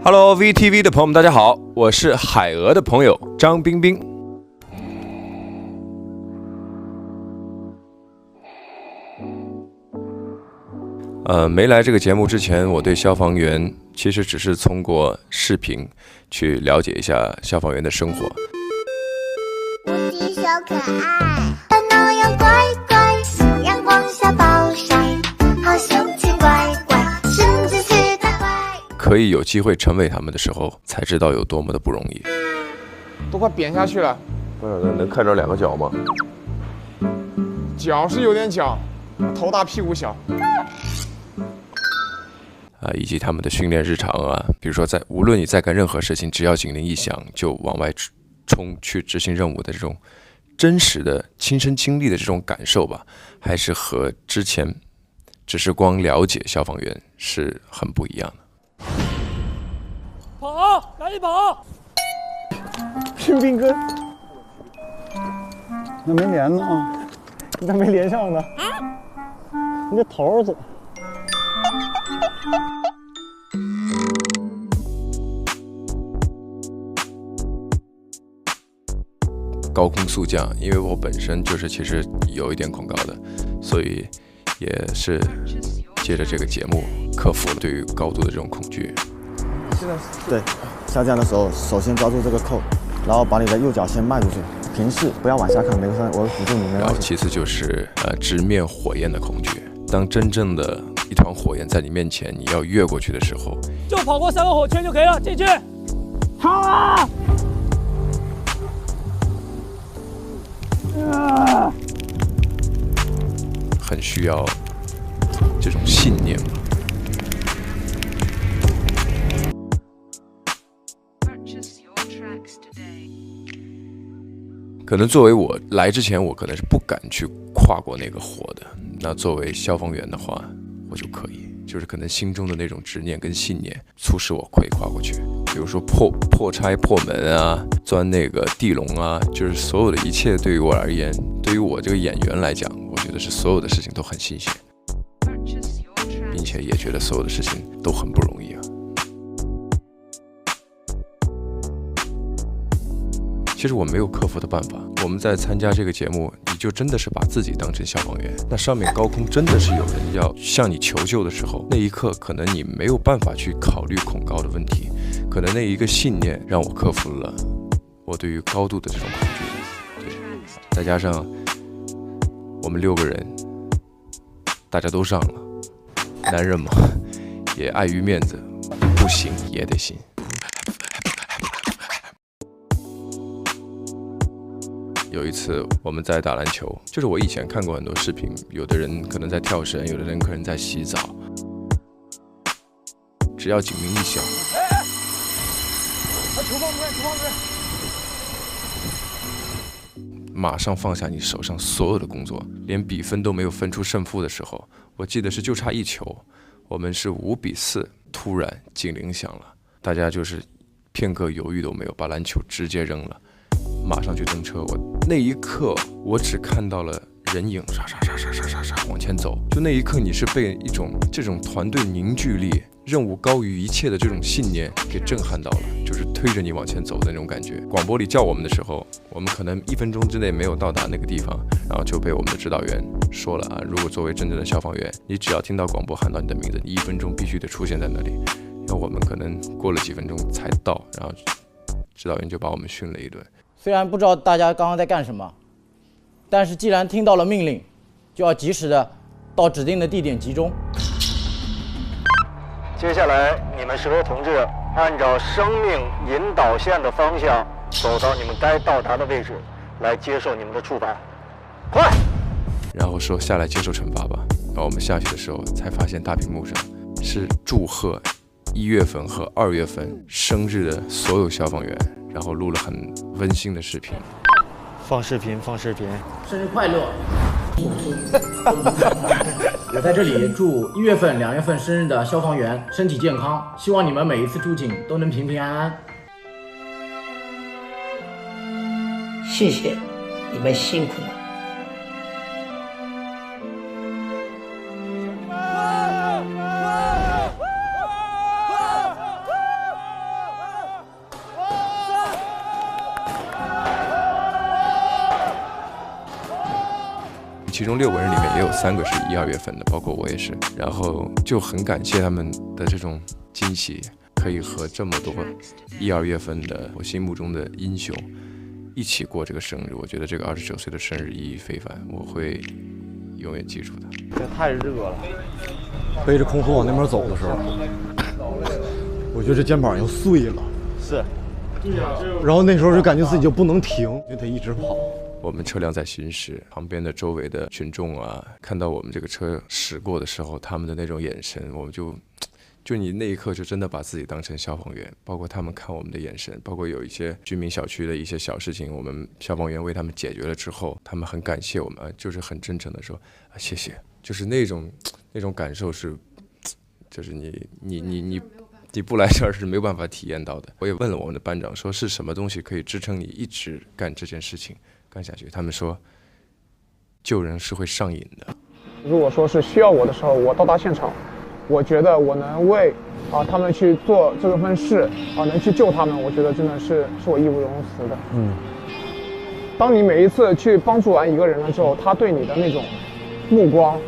Hello VTV 的朋友们，大家好，我是海鹅的朋友张冰冰。没来这个节目之前，我对消防员其实只是通过视频去了解一下消防员的生活。我的小可爱，它那样乖乖，阳光下暴晒，好心情乖乖，甚至是它乖。可以有机会成为他们的时候，才知道有多么的不容易。都快扁下去了。能看着两个脚吗？脚是有点脚，头大屁股小。以及他们的训练日常啊，比如说无论你在干任何事情，只要警铃一响就往外冲去执行任务的这种真实的亲身经历的这种感受吧，还是和之前只是光了解消防员是很不一样的。跑，赶紧跑！冰冰哥，那没连呢啊，你咋没连上呢？你这头儿怎？高空速降，因为我本身就是其实有一点恐高的，所以也是借着这个节目克服了对于高度的这种恐惧。对，下降的时候首先抓住这个扣，然后把你的右脚先迈出去，平视，不要往下看，没关系，我辅助你，没然后关系。其次就是直面火焰的恐惧。当真正的一团火焰在你面前，你要越过去的时候，就跑过3个火圈就可以了，进去！冲啊！很需要这种信念吧。可能作为我来之前，我可能是不敢去跨过那个火的。那作为消防员的话，我就可以，就是可能心中的那种执念跟信念，促使我可以跨过去。比如说破拆破门啊，钻那个地笼啊，就是所有的一切对于我而言，对于我这个演员来讲，我觉得是所有的事情都很新鲜，并且也觉得所有的事情都很不容易啊。其实我没有克服的办法。我们在参加这个节目，你就真的是把自己当成消防员。那上面高空真的是有人要向你求救的时候，那一刻可能你没有办法去考虑恐高的问题，可能那一个信念让我克服了我对于高度的这种恐惧。对，再加上我们6个人，大家都上了，男人嘛，也碍于面子，不行也得行。有一次我们在打篮球，就是我以前看过很多视频，有的人可能在跳绳，有的人可能在洗澡，只要警铃一响，球放出来，球放出来！马上放下你手上所有的工作，连比分都没有分出胜负的时候，我记得是就差1球，我们是5-4，突然警铃响了，大家就是片刻犹豫都没有，把篮球直接扔了，马上去蹬车。那一刻我只看到了人影唰往前走，就那一刻你是被一种这种团队凝聚力、任务高于一切的这种信念给震撼到了，就是推着你往前走的那种感觉。广播里叫我们的时候，我们可能1分钟之内没有到达那个地方，然后就被我们的指导员说了啊，如果作为真正的消防员，你只要听到广播喊到你的名字，你1分钟必须得出现在那里。那我们可能过了几分钟才到，然后指导员就把我们训了一顿。虽然不知道大家刚刚在干什么，但是既然听到了命令，就要及时的到指定的地点集中。接下来，你们10位同志按照生命引导线的方向走到你们该到达的位置，来接受你们的处罚。快！然后说下来接受惩罚吧。然后我们下去的时候才发现大屏幕上是祝贺1月份和2月份生日的所有消防员，然后录了很温馨的视频。放视频，放视频。生日快乐！我在这里祝1月份、2月份生日的消防员身体健康，希望你们每一次出警都能平平安安。谢谢，你们辛苦了。其中6个人里面也有3个是1、2月份的，包括我也是。然后就很感谢他们的这种惊喜，可以和这么多1、2月份的我心目中的英雄一起过这个生日。我觉得这个29岁的生日意义非凡，我会永远记住的。这太热了，背着空河往那边走的时候，我觉得这肩膀要碎了。是。然后那时候就感觉自己就不能停，因为他一直跑。我们车辆在行驶，旁边的周围的群众啊，看到我们这个车驶过的时候，他们的那种眼神，我们就你那一刻就真的把自己当成消防员，包括他们看我们的眼神，包括有一些居民小区的一些小事情，我们消防员为他们解决了之后，他们很感谢我们，就是很真诚的说谢谢，就是那种感受是，就是你不来这儿是没有办法体验到的。我也问了我们的班长，说是什么东西可以支撑你一直干这件事情干下去？他们说，救人是会上瘾的。如果说是需要我的时候，我到达现场，我觉得我能为他们去做这份事能去救他们，我觉得真的是我义不容辞的。当你每一次去帮助完一个人了之后，他对你的那种目光，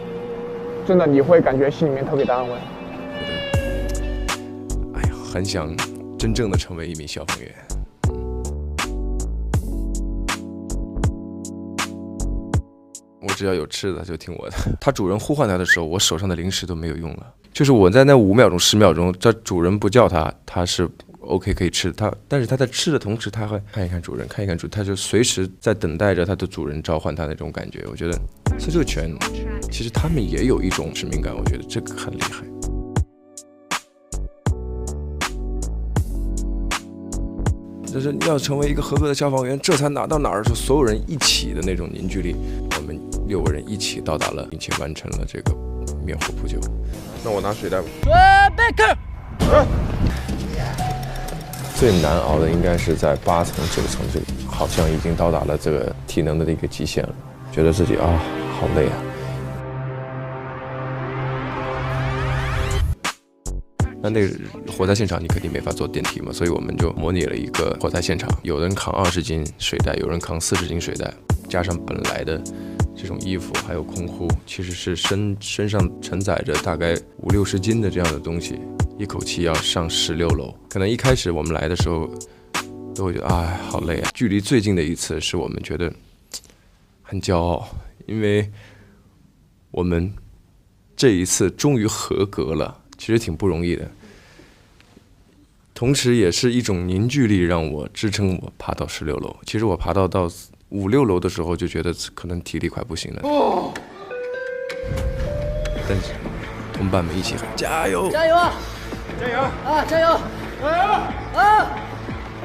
真的你会感觉心里面特别的安慰。很想真正的成为一名消防员。我只要有吃的就听我的。他主人呼唤他的时候，我手上的零食都没有用了。就是我在那5秒钟、10秒钟，这主人不叫他，他是 OK 可以吃的。但是他在吃的同时，他会看一看主人，看一看主人，他就随时在等待着他的主人召唤他那种感觉。我觉得搜救犬其实他们也有一种使命感，我觉得这个很厉害。就是要成为一个合格的消防员，这才哪到哪儿是所有人一起的那种凝聚力。我们6个人一起到达了，并且完成了这个灭火扑救。那我拿水袋吧。准备开。最难熬的应该是在8层、9层，就好像已经到达了这个体能的一个极限了，觉得自己好累啊。那个火灾现场你肯定没法坐电梯嘛，所以我们就模拟了一个火灾现场，有人扛20斤水袋，有人扛40斤水袋，加上本来的这种衣服，还有空呼，其实是身上承载着大概50、60斤的这样的东西，一口气要上16楼。可能一开始我们来的时候都会觉得好累啊。距离最近的一次是我们觉得很骄傲，因为我们这一次终于合格了。其实挺不容易的，同时也是一种凝聚力，让我支撑我爬到16楼。其实我爬到5、6楼的时候，就觉得可能体力快不行了。但是同伴们一起喊加油！加油！加油！加油！加油！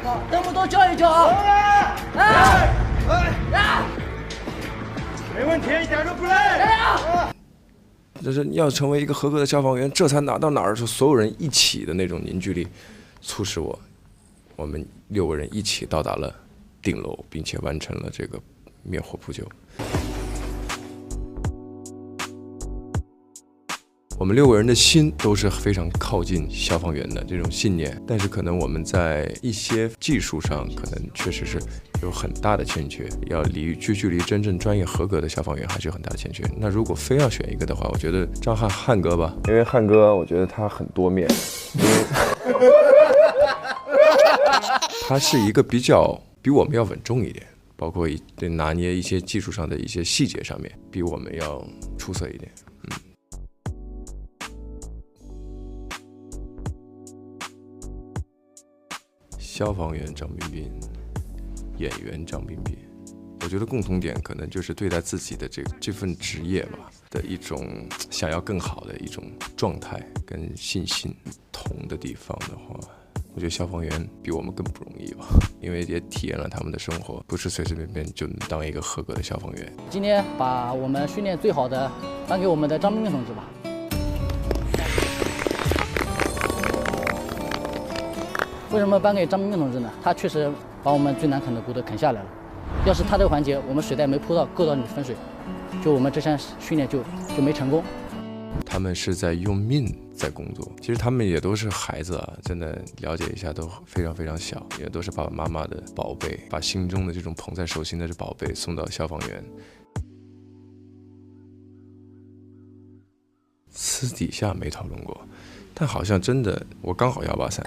好，那么多叫一叫没问题，一点都不累。加油！就是要成为一个合格的消防员，这才哪到哪儿是所有人一起的那种凝聚力，促使我们6个人一起到达了顶楼，并且完成了这个灭火扑救。我们6个人的心都是非常靠近消防员的这种信念，但是可能我们在一些技术上可能确实是有很大的欠缺，要距离真正专业合格的消防员还是有很大的欠缺。那如果非要选一个的话，我觉得张翰哥吧，因为翰哥我觉得他很多面，因为他是一个比我们要稳重一点，包括对拿捏一些技术上的一些细节上面比我们要出色一点。消防员张彬彬，演员张彬彬，我觉得共同点可能就是对待自己的这份职业吧的一种想要更好的一种状态跟信心。同的地方的话，我觉得消防员比我们更不容易吧，因为也体验了他们的生活，不是随随便便就能当一个合格的消防员。今天把我们训练最好的颁给我们的张彬彬同志吧。为什么颁给张彬彬同志呢？他确实把我们最难啃的骨头啃下来了。要是他这个环节我们水袋没铺到够到你分水，就我们这项训练就没成功。他们是在用命在工作，其实他们也都是孩子啊，真的了解一下都非常非常小，也都是爸爸妈妈的宝贝，把心中的这种捧在手心的宝贝送到消防员。私底下没讨论过，但好像真的我刚好183，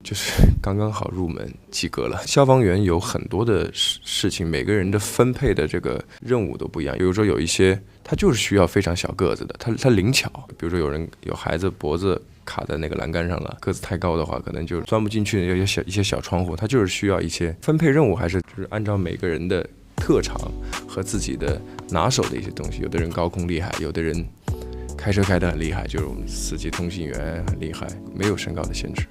就是刚刚好入门及格了。消防员有很多的事情，每个人的分配的这个任务都不一样。比如说有一些他就是需要非常小个子的，他灵巧。比如说有孩子脖子卡在那个栏杆上了，个子太高的话，可能就钻不进去。有一些小窗户，他就是需要一些分配任务，还是就是按照每个人的特长和自己的拿手的一些东西。有的人高空厉害，有的人开车开得很厉害，就是我们司机通信员很厉害，没有身高的限制。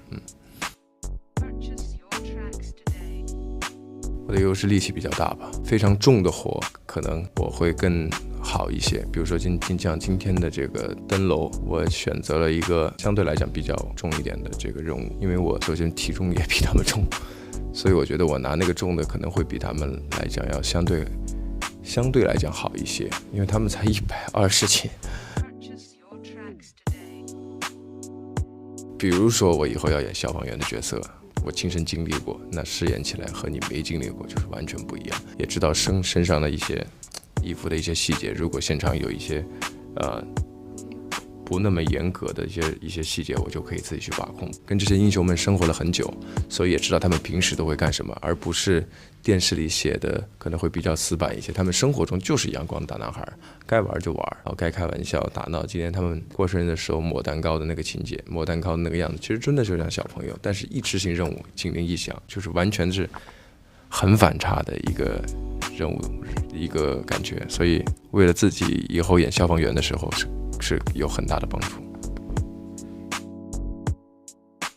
我的优势力气比较大吧，非常重的活可能我会更好一些。比如说今天的这个登楼，我选择了一个相对来讲比较重一点的这个任务，因为我首先体重也比他们重，所以我觉得我拿那个重的可能会比他们来讲要相对来讲好一些，因为他们才120斤。比如说我以后要演消防员的角色，我亲身经历过，那饰演起来和你没经历过就是完全不一样。也知道身上的一些衣服的一些细节，如果现场有一些不那么严格的一些细节，我就可以自己去把控。跟这些英雄们生活了很久，所以也知道他们平时都会干什么，而不是电视里写的可能会比较死板一些。他们生活中就是阳光大男孩，该玩就玩，然后该开玩笑打闹。今天他们过生日的时候抹蛋糕的那个情节，抹蛋糕的那个样子，其实真的就像小朋友，但是一执行任务警铃一响，就是完全是很反差的一个任务一个感觉。所以为了自己以后演消防员的时候是有很大的帮助。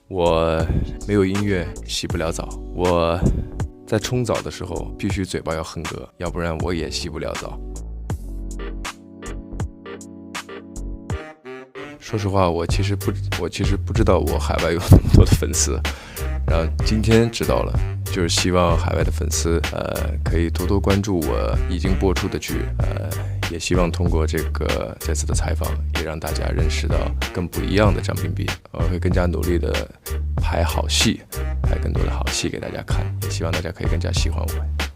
我没有音乐洗不了澡，我在冲澡的时候必须嘴巴要哼歌，要不然我也洗不了澡。说实话，我其实不知道我海外有那么多的粉丝，然后今天知道了，就是希望海外的粉丝可以多多关注我已经播出的剧，也希望通过这次的采访，也让大家认识到更不一样的张彬彬。我会更加努力的拍好戏，拍更多的好戏给大家看，也希望大家可以更加喜欢我。